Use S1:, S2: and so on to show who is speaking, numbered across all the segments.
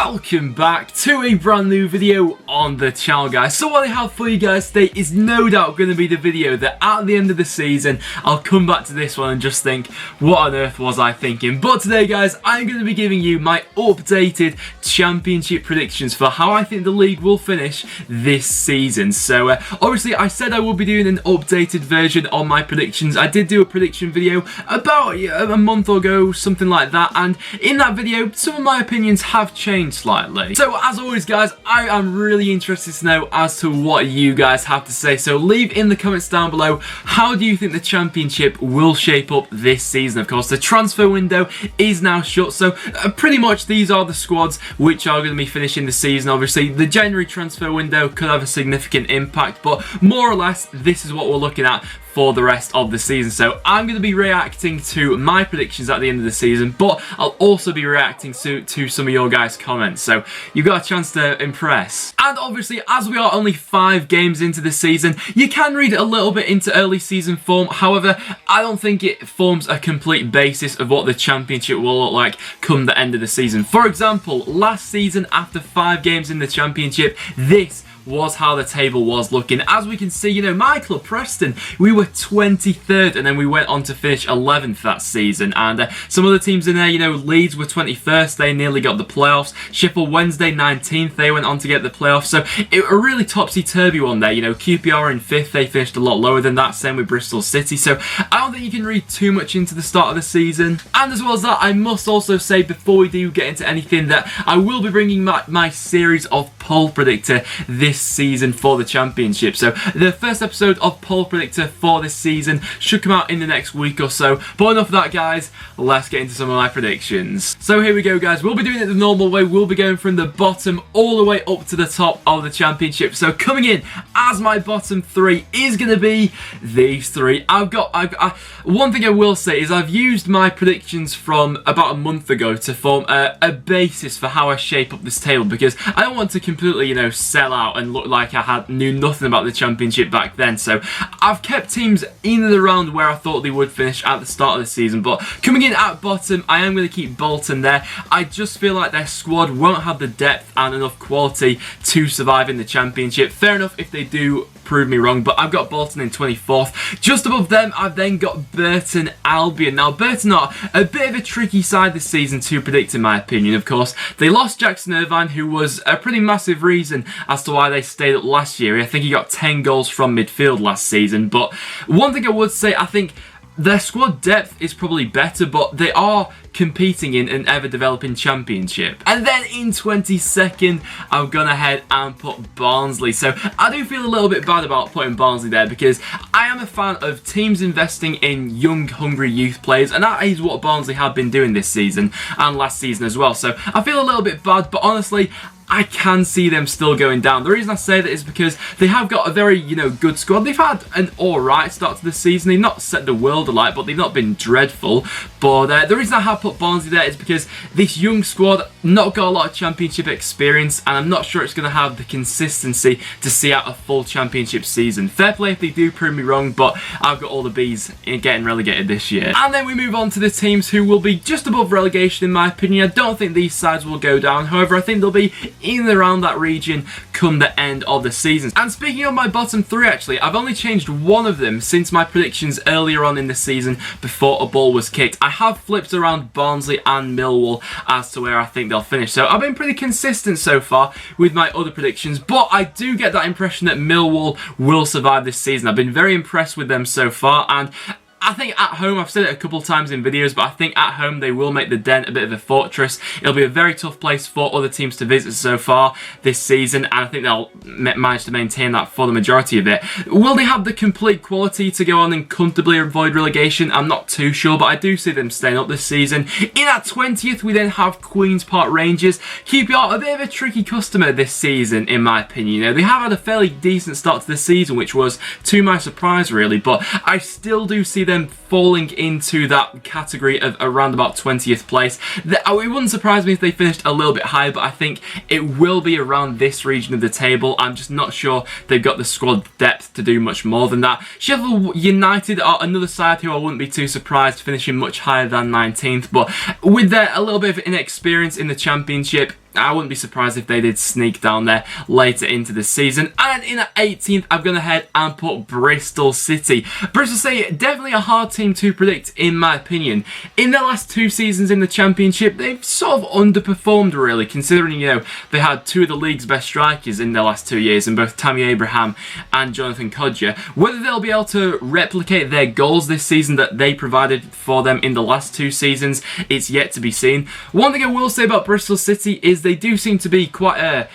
S1: welcome back to a brand new video on the channel, guys. So what I have for you guys today is no doubt going to be the video that at the end of the season I'll come back to this one and just think, what on earth was I thinking? But today, guys, I'm going to be giving you my updated championship predictions for how I think the league will finish this season. So obviously I said I would be doing an updated version on my predictions. I did do a prediction video about a month ago, something like that, and in that video some of my opinions have changed slightly. So as always, guys, I am really interested to know as to what you guys have to say. So leave in the comments down below, how do you think the championship will shape up this season? Of course, the transfer window is now shut, so pretty much these are the squads which are going to be finishing the season. Obviously the January transfer window could have a significant impact, but more or less this is what we're looking at for the rest of the season. So I'm going to be reacting to my predictions at the end of the season, but I'll also be reacting to some of your guys' comments, so you've got a chance to impress. And obviously, as we are only 5 games into the season, you can read a little bit into early season form. However, I don't think it forms a complete basis of what the championship will look like come the end of the season. For example, last season, after 5 games in the championship, this was how the table was looking. As we can see, you know, my club, Preston, we were 23rd, and then we went on to finish 11th that season. And some other teams in there, you know, Leeds were 21st, they nearly got the playoffs. Sheffield Wednesday, 19th, they went on to get the playoffs. So it a really topsy-turvy one there. You know, QPR in 5th, they finished a lot lower than that, same with Bristol City. So I don't think you can read too much into the start of the season. And as well as that, I must also say, before we do get into anything, that I will be bringing my series of Poll Predictor this season for the championship. So the first episode of Poll Predictor for this season should come out in the next week or so. But enough of that, guys, let's get into some of my predictions. So here we go, guys. We'll be doing it the normal way. We'll be going from the bottom all the way up to the top of the championship. So coming in as my bottom 3 is going to be these 3. One thing I will say is I've used my predictions from about a month ago to form a basis for how I shape up this table, because I don't want to completely, you know, sell out and look like I knew nothing about the championship back then. So I've kept teams in and around where I thought they would finish at the start of the season. But coming in at bottom, I am going to keep Bolton there. I just feel like their squad won't have the depth and enough quality to survive in the championship. Fair enough if they do prove me wrong, but I've got Bolton in 24th. Just above them, I've then got Burton Albion. Now, Burton are a bit of a tricky side this season to predict, in my opinion. Of course, they lost Jackson Irvine, who was a pretty massive reason as to why they stayed up last year. I think he got 10 goals from midfield last season. But one thing I would say, I think their squad depth is probably better, but they are competing in an ever-developing championship. And then in 22nd, I'm gonna head and put Barnsley. So I do feel a little bit bad about putting Barnsley there, because I am a fan of teams investing in young, hungry youth players, and that is what Barnsley have been doing this season and last season as well. So I feel a little bit bad, but honestly, I can see them still going down. The reason I say that is because they have got a very, you know, good squad. They've had an alright start to the season. They've not set the world alight, but they've not been dreadful. But the reason I have put Barnsley there is because this young squad not got a lot of championship experience, and I'm not sure it's going to have the consistency to see out a full championship season. Fair play if they do prove me wrong, but I've got all the Bs in getting relegated this year. And then we move on to the teams who will be just above relegation, in my opinion. I don't think these sides will go down. However, I think they'll be in and around that region come the end of the season. And speaking of my bottom 3, actually, I've only changed one of them since my predictions earlier on in the season before a ball was kicked. I have flipped around Barnsley and Millwall as to where I think they'll finish. So I've been pretty consistent so far with my other predictions, but I do get that impression that Millwall will survive this season. I've been very impressed with them so far, and I think at home, I've said it a couple of times in videos, but I think at home they will make the Den a bit of a fortress. It'll be a very tough place for other teams to visit so far this season, and I think they'll manage to maintain that for the majority of it. Will they have the complete quality to go on and comfortably avoid relegation? I'm not too sure, but I do see them staying up this season. In at 20th, we then have Queen's Park Rangers. QPR, a bit of a tricky customer this season, in my opinion. You know, they have had a fairly decent start to the season, which was to my surprise, really, but I still do see them falling into that category of around about 20th place. It wouldn't surprise me if they finished a little bit higher, but I think it will be around this region of the table. I'm just not sure they've got the squad depth to do much more than that. Sheffield United are another side who I wouldn't be too surprised finishing much higher than 19th, but with their a little bit of inexperience in the championship, I wouldn't be surprised if they did sneak down there later into the season. And in at 18th, I'm going to head and put Bristol City. Bristol City, definitely a hard team to predict, in my opinion. In their last 2 seasons in the Championship, they've sort of underperformed, really, considering, you know, they had 2 of the league's best strikers in their last 2 years, in both Tammy Abraham and Jonathan Kodjia. Whether they'll be able to replicate their goals this season that they provided for them in the last 2 seasons, it's yet to be seen. One thing I will say about Bristol City is they do seem to be quite a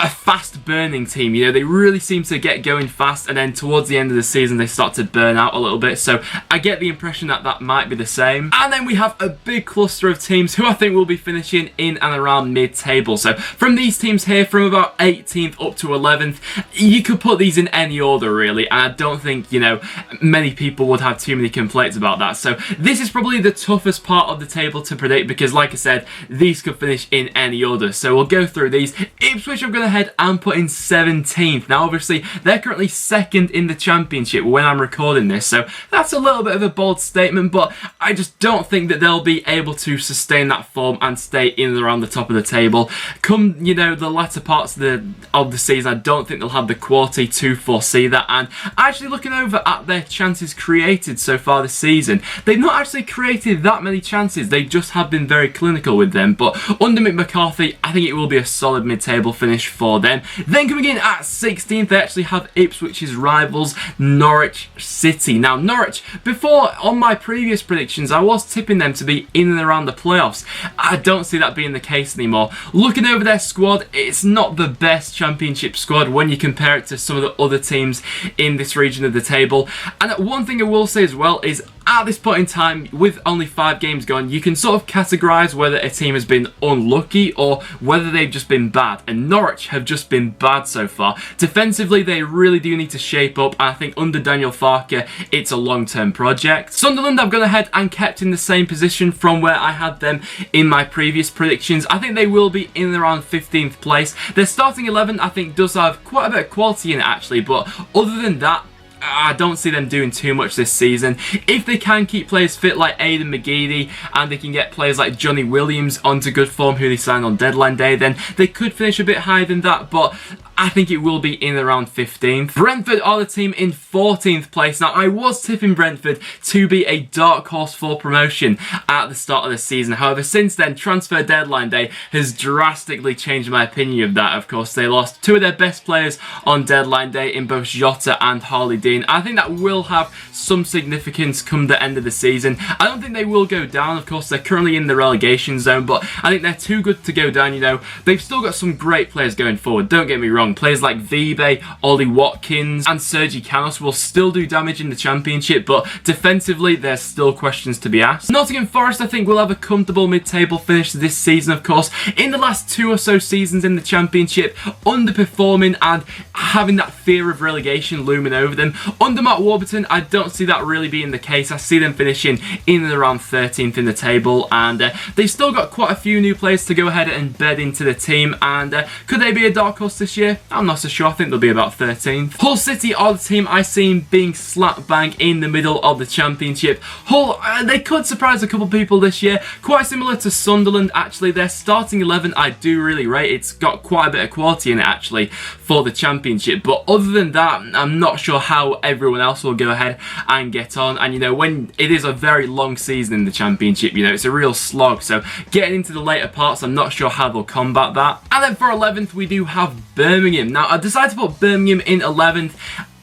S1: fast burning team. You know, they really seem to get going fast, and then towards the end of the season they start to burn out a little bit, so I get the impression that that might be the same. And then we have a big cluster of teams who I think will be finishing in and around mid-table. So from these teams here, from about 18th up to 11th, you could put these in any order really, and I don't think, you know, many people would have too many complaints about that. So this is probably the toughest part of the table to predict, because like I said, these could finish in any order. So we'll go through these. Ipswich, I'm going to head and put in 17th. Now obviously they're currently 2nd in the Championship when I'm recording this, so that's a little bit of a bold statement, but I just don't think that they'll be able to sustain that form and stay in and around the top of the table. Come, you know, the latter parts of the season, I don't think they'll have the quality to foresee that. And actually looking over at their chances created so far this season, they've not actually created that many chances, they just have been very clinical with them. But under Mick McCarthy, I think it will be a solid mid-table finish for them. Then coming in at 16th, they actually have Ipswich's rivals, Norwich City. Now Norwich, before on my previous predictions, I was tipping them to be in and around the playoffs. I don't see that being the case anymore. Looking over their squad, it's not the best Championship squad when you compare it to some of the other teams in this region of the table. And one thing I will say as well is, at this point in time, with only 5 games gone, you can sort of categorise whether a team has been unlucky or whether they've just been bad. And Norwich have just been bad so far. Defensively, they really do need to shape up. And I think under Daniel Farke, it's a long-term project. Sunderland, I've gone ahead and kept in the same position from where I had them in my previous predictions. I think they will be in and around 15th place. Their starting 11, I think, does have quite a bit of quality in it, actually. But other than that, I don't see them doing too much this season. If they can keep players fit like Aidan McGeady, and they can get players like Johnny Williams onto good form who they signed on deadline day, then they could finish a bit higher than that, but I think it will be in around 15th. Brentford are the team in 14th place. Now, I was tipping Brentford to be a dark horse for promotion at the start of the season. However, since then, transfer deadline day has drastically changed my opinion of that. Of course, they lost 2 of their best players on deadline day in both Jota and Harley Dean. I think that will have some significance come the end of the season. I don't think they will go down. Of course, they're currently in the relegation zone, but I think they're too good to go down. You know, they've still got some great players going forward. Don't get me wrong. Players like Vibe, Ollie Watkins and Sergi Canos will still do damage in the Championship, but defensively there's still questions to be asked. Nottingham Forest, I think, will have a comfortable mid-table finish this season. Of course, in the last 2 or so seasons in the Championship, underperforming and having that fear of relegation looming over them. Under Mark Warburton, I don't see that really being the case. I see them finishing in and around 13th in the table, and they've still got quite a few new players to go ahead and bed into the team. And could they be a dark horse this year? I'm not so sure. I think they'll be about 13th. Hull City are the team I see being slap bang in the middle of the Championship. Hull, they could surprise a couple people this year. Quite similar to Sunderland, actually. Their starting 11 I do really rate. It's got quite a bit of quality in it, actually, for the Championship. But other than that, I'm not sure how everyone else will go ahead and get on. And, you know, when it is a very long season in the Championship, you know, it's a real slog. So getting into the later parts, I'm not sure how they'll combat that. And then for 11th, we do have Birmingham. Now, I decided to put Birmingham in 11th.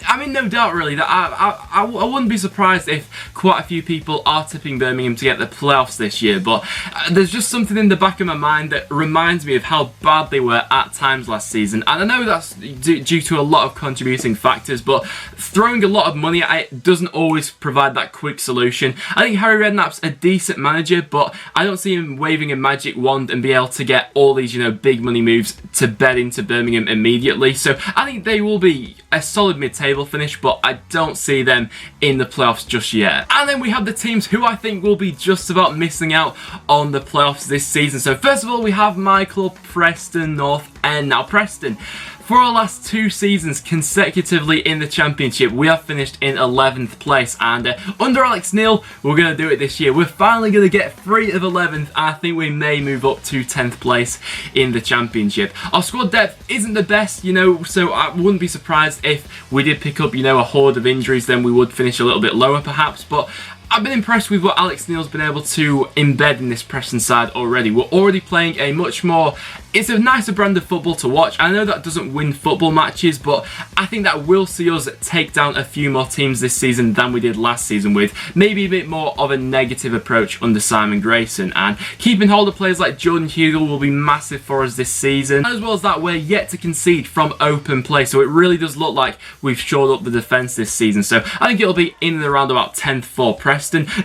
S1: I mean, no doubt really that I wouldn't be surprised if quite a few people are tipping Birmingham to get the playoffs this year, but there's just something in the back of my mind that reminds me of how bad they were at times last season. And I know that's due to a lot of contributing factors, but throwing a lot of money at it doesn't always provide that quick solution. I think Harry Redknapp's a decent manager, but I don't see him waving a magic wand and be able to get all these, you know, big money moves to bed into Birmingham immediately. So I think they will be a solid mid-table finish, but I don't see them in the playoffs just yet. And then we have the teams who I think will be just about missing out on the playoffs this season. So first of all, we have my club, Preston North End. Now Preston, for our last 2 seasons consecutively in the Championship, we have finished in 11th place, and under Alex Neil, we're going to do it this year. We're finally going to get 3 of 11th. I think we may move up to 10th place in the Championship. Our squad depth isn't the best, you know, so I wouldn't be surprised if we did pick up, you know, a horde of injuries, then we would finish a little bit lower perhaps, but I've been impressed with what Alex Neil's been able to embed in this Preston side already. We're already playing a much more, it's a nicer brand of football to watch. I know that doesn't win football matches, but I think that will see us take down a few more teams this season than we did last season, with maybe a bit more of a negative approach under Simon Grayson. And keeping hold of players like Jordan Hugill will be massive for us this season. As well as that, we're yet to concede from open play, so it really does look like we've shored up the defence this season. So I think it'll be in and around about 10th for Preston.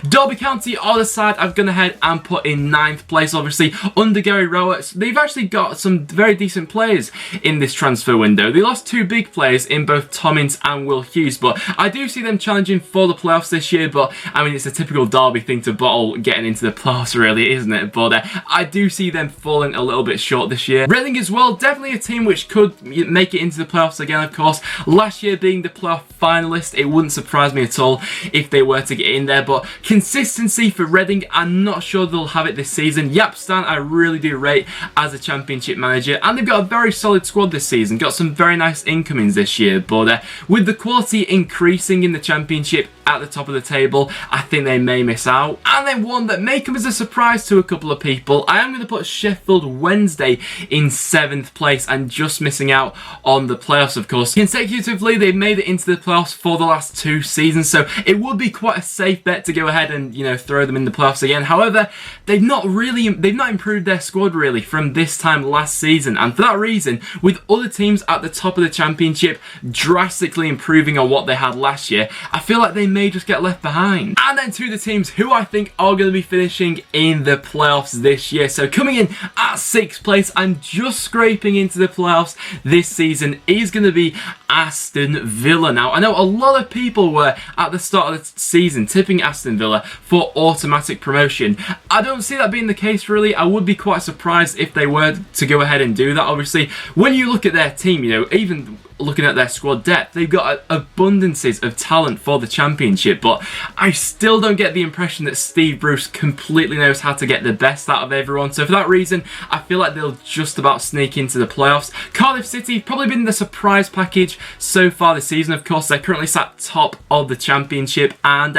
S1: Derby County are the side I've gone ahead and put in 9th place, obviously, under Gary Rowett. They've actually got some very decent players in this transfer window. They lost 2 big players in both Tom Ince and Will Hughes, but I do see them challenging for the playoffs this year. But I mean, it's a typical Derby thing to bottle getting into the playoffs, really, isn't it? But I do see them falling a little bit short this year. Reading as well, definitely a team which could make it into the playoffs again, of course. Last year being the playoff finalist, it wouldn't surprise me at all if they were to get in there. But consistency for Reading, I'm not sure they'll have it this season. Jaap Stam, I really do rate as a Championship manager, and they've got a very solid squad this season. Got some very nice incomings this year, but with the quality increasing in the Championship at the top of the table, I think they may miss out. And then one that may come as a surprise to a couple of people, I am going to put Sheffield Wednesday in 7th place and just missing out on the playoffs, of course. Consecutively, they've made it into the playoffs for the last 2 seasons, so it would be quite a safe bet to go ahead and, you know, throw them in the playoffs again. However, they've not improved their squad really from this time last season, and for that reason, with other teams at the top of the Championship drastically improving on what they had last year, I feel like they may just get left behind. And then to the teams who I think are going to be finishing in the playoffs this year. So coming in at 6th place and just scraping into the playoffs this season is going to be Aston Villa. Now, I know a lot of people were at the start of the season tipping Aston Villa for automatic promotion. I don't see that being the case really. I would be quite surprised if they were to go ahead and do that. Obviously, when you look at their team, you know, even looking at their squad depth, they've got abundances of talent for the Championship, but I still don't get the impression that Steve Bruce completely knows how to get the best out of everyone. So for that reason, I feel like they'll just about sneak into the playoffs. Cardiff City, probably been the surprise package so far this season. Of course, they're currently sat top of the Championship, and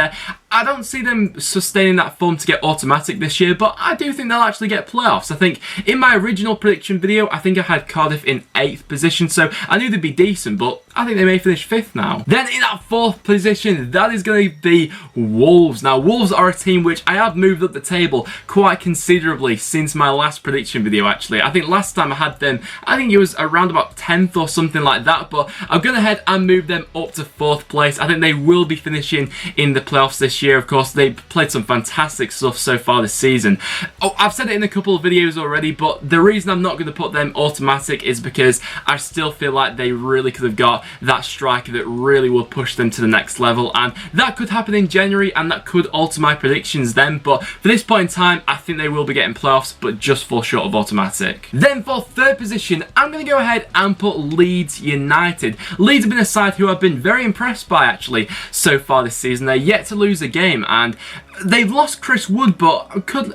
S1: I don't see them sustaining that form to get automatic this year, but I do think they'll actually get playoffs. I think in my original prediction video, I think I had Cardiff in 8th position, so I knew they'd be decent, but I think they may finish 5th now. Then in that 4th position, that is going to be Wolves. Now, Wolves are a team which I have moved up the table quite considerably since my last prediction video, actually. I think last time I had them, I think it was around about 10th or something like that, but I've gone ahead and moved them up to 4th place. I think they will be finishing in the playoffs this year. Of course, they've played some fantastic stuff so far this season. Oh, I've said it in a couple of videos already, but the reason I'm not going to put them automatic is because I still feel like they really could have got that striker that really will push them to the next level, and that could happen in January, and that could alter my predictions then. But for this point in time, I think they will be getting playoffs, but just fall short of automatic. Then for 3rd position, I'm going to go ahead and put Leeds United. Leeds have been a side who I've been very impressed by actually so far this season. They're yet to lose a game, and they've lost Chris Wood, but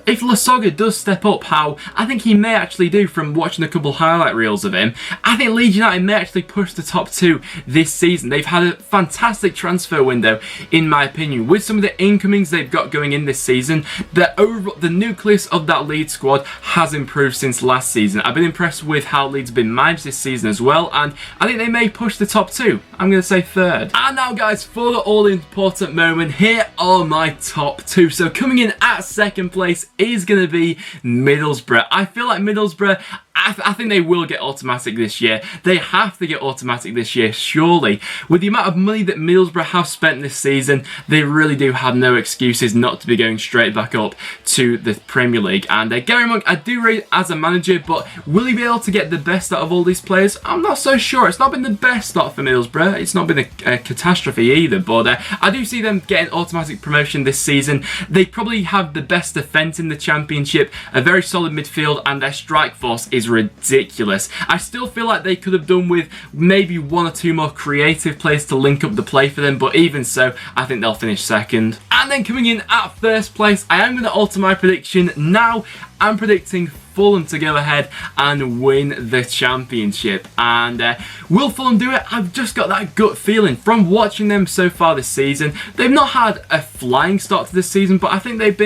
S1: if Lasogga does step up, how I think he may actually do from watching a couple highlight reels of him, I think Leeds United may actually push the top 2 this season. They've had a fantastic transfer window, in my opinion. With some of the incomings they've got going in this season, the nucleus of that Leeds squad has improved since last season. I've been impressed with how Leeds have been managed this season as well, and I think they may push the top 2. I'm going to say 3rd. And now, guys, for the all-important moment, here are my top 2. So coming in at 2nd place is going to be Middlesbrough. I feel like Middlesbrough, I think they will get automatic this year. They have to get automatic this year, surely. With the amount of money that Middlesbrough have spent this season, they really do have no excuses not to be going straight back up to the Premier League. And Gary Monk, I do rate as a manager, but will he be able to get the best out of all these players? I'm not so sure. It's not been the best start for Middlesbrough. It's not been a catastrophe either, but I do see them getting automatic promotion this season. They probably have the best defence in the Championship, a very solid midfield, and their strike force is ridiculous. I still feel like they could have done with maybe one or two more creative players to link up the play for them, but even so, I think they'll finish second. And then coming in at first place, I am going to alter my prediction now. I'm predicting Fulham to go ahead and win the Championship. And will Fulham do it? I've just got that gut feeling from watching them so far this season. They've not had a flying start to this season, but I think they've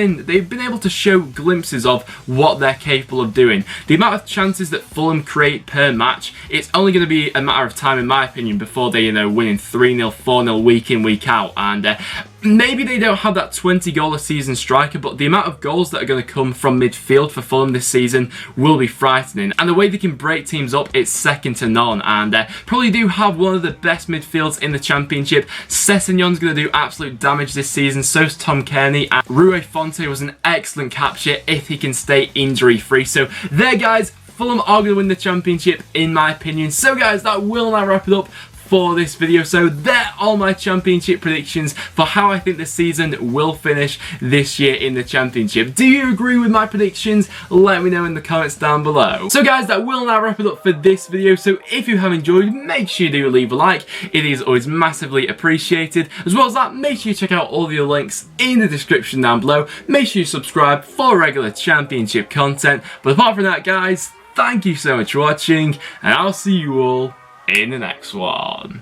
S1: been able to show glimpses of what they're capable of doing. The amount of chances that Fulham create per match, it's only going to be a matter of time, in my opinion, before they, winning 3-0, 4-0 week in, week out. And maybe they don't have that 20-goal a season striker, but the amount of goals that are going to come from midfield for Fulham this season will be frightening. And the way they can break teams up, it's second to none. And probably do have one of the best midfields in the Championship. Sessegnon's going to do absolute damage this season. So's Tom Kearney. And Rui Fonte was an excellent capture if he can stay injury-free. So there, guys, Fulham are going to win the Championship, in my opinion. So, guys, that will now wrap it up for this video. So there are my Championship predictions for how I think the season will finish this year in the Championship. Do you agree with my predictions? Let me know in the comments down below. So guys, that will now wrap it up for this video. So if you have enjoyed, make sure you do leave a like. It is always massively appreciated. As well as that, make sure you check out all the other links in the description down below. Make sure you subscribe for regular Championship content. But apart from that, guys, thank you so much for watching, and I'll see you all in the next one.